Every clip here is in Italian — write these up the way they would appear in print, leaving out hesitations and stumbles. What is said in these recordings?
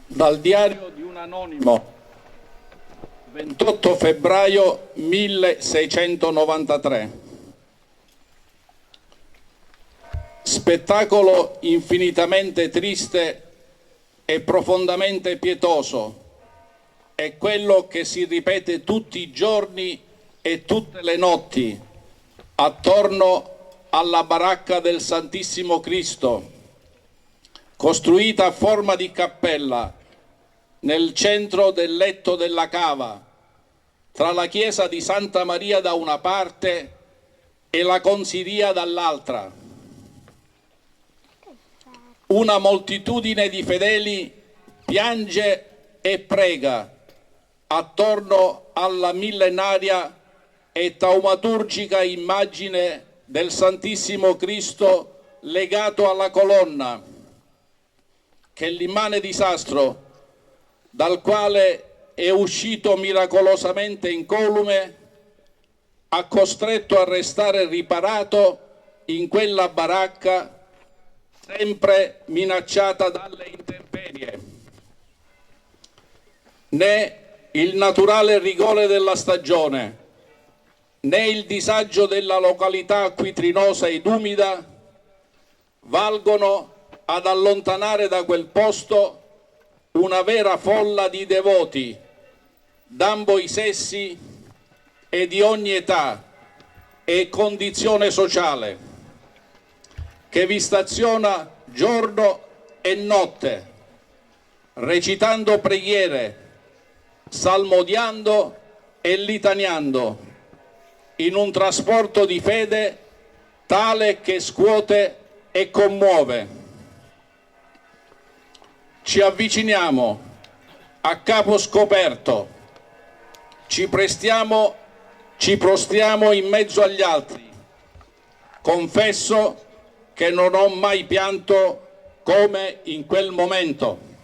Dal diario di un anonimo, 28 febbraio 1693. Spettacolo infinitamente triste e profondamente pietoso è quello che si ripete tutti i giorni e tutte le notti attorno alla baracca del Santissimo Cristo, costruita a forma di cappella nel centro del letto della cava, tra la chiesa di Santa Maria da una parte e la consilia dall'altra. Una moltitudine di fedeli piange e prega attorno alla millenaria e taumaturgica immagine del Santissimo Cristo legato alla colonna, che l'immane disastro dal quale è uscito miracolosamente incolume ha costretto a restare riparato in quella baracca sempre minacciata dalle intemperie. Né il naturale rigore della stagione, né il disagio della località acquitrinosa ed umida valgono ad allontanare da quel posto una vera folla di devoti d'ambo i sessi e di ogni età e condizione sociale, che vi staziona giorno e notte, recitando preghiere, salmodiando e litaniando, in un trasporto di fede tale che scuote e commuove. Ci avviciniamo a capo scoperto, ci prostriamo in mezzo agli altri. Confesso che non ho mai pianto come in quel momento.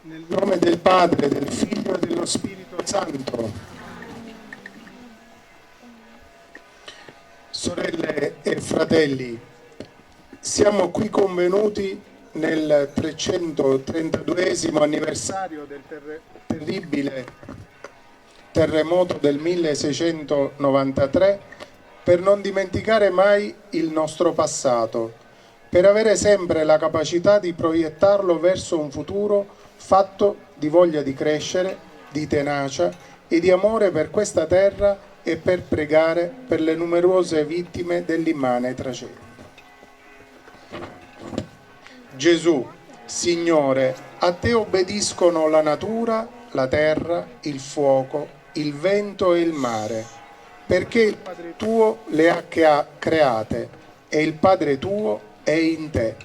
Nel nome del Padre, del Figlio e dello Spirito Santo. Sorelle e fratelli, siamo qui convenuti nel 332esimo anniversario del terribile terremoto del 1693 per non dimenticare mai il nostro passato, per avere sempre la capacità di proiettarlo verso un futuro fatto di voglia di crescere, di tenacia e di amore per questa terra e per pregare per le numerose vittime dell'immane tragedia. Gesù, Signore, a te obbediscono la natura, la terra, il fuoco, il vento e il mare, perché il Padre tuo le ha create e il Padre tuo è in te.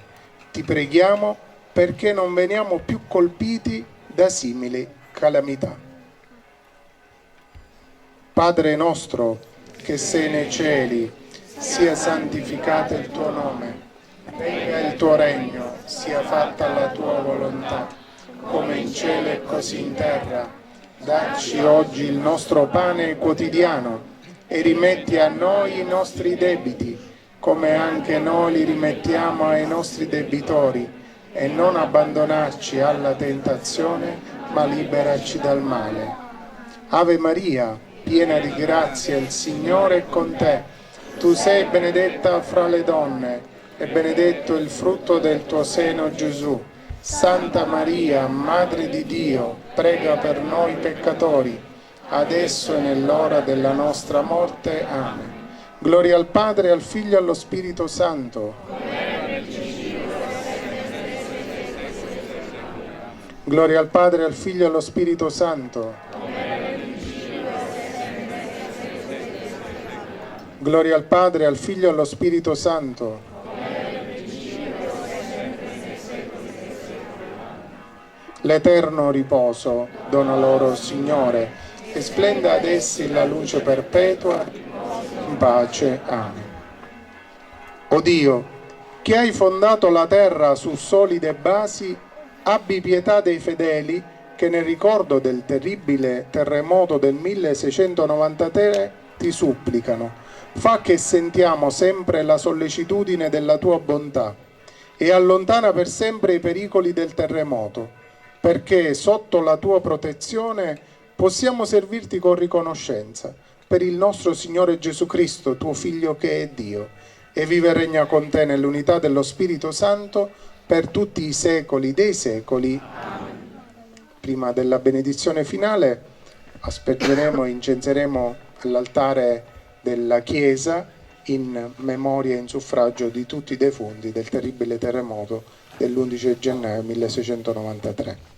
Ti preghiamo perché non veniamo più colpiti da simili calamità. Padre nostro, che sei nei cieli, sia santificato il tuo nome, venga il tuo regno, sia fatta la tua volontà, come in cielo e così in terra. Dacci oggi il nostro pane quotidiano e rimetti a noi i nostri debiti, come anche noi li rimettiamo ai nostri debitori, e non abbandonarci alla tentazione, ma liberaci dal male. Ave Maria, piena di grazia, il Signore è con te. Tu sei benedetta fra le donne e benedetto il frutto del tuo seno, Gesù. Santa Maria, Madre di Dio, prega per noi peccatori, adesso e nell'ora della nostra morte. Amen. Gloria al Padre, al Figlio e allo Spirito Santo. Gloria al Padre, al Figlio e allo Spirito Santo. Gloria al Padre, al Figlio e allo Spirito Santo. L'eterno riposo dona loro, Signore, e splenda ad essi la luce perpetua. In pace. Amen. O Dio, che hai fondato la terra su solide basi, abbi pietà dei fedeli che nel ricordo del terribile terremoto del 1693 ti supplicano. Fa che sentiamo sempre la sollecitudine della tua bontà e allontana per sempre i pericoli del terremoto, perché sotto la tua protezione possiamo servirti con riconoscenza per il nostro Signore Gesù Cristo, tuo Figlio che è Dio, e vive e regna con te nell'unità dello Spirito Santo per tutti i secoli dei secoli. Prima della benedizione finale aspergeremo e incenzeremo all'altare della Chiesa in memoria e in suffragio di tutti i defunti del terribile terremoto dell'11 gennaio 1693.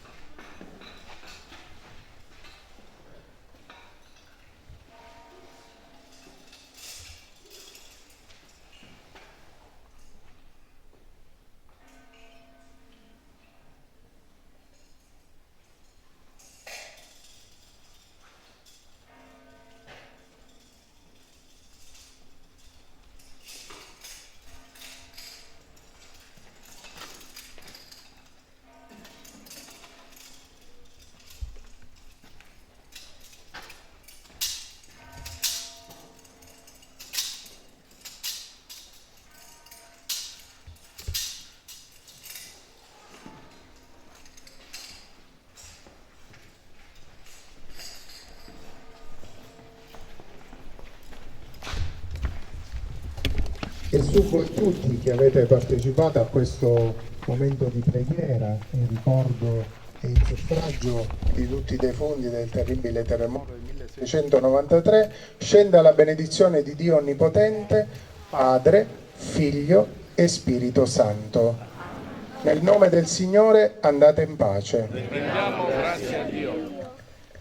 E su voi tutti che avete partecipato a questo momento di preghiera in ricordo e in suffragio di tutti i defunti del terribile terremoto del 1693, scenda la benedizione di Dio Onnipotente, Padre, Figlio e Spirito Santo. Nel nome del Signore andate in pace. Rendiamo grazie a Dio.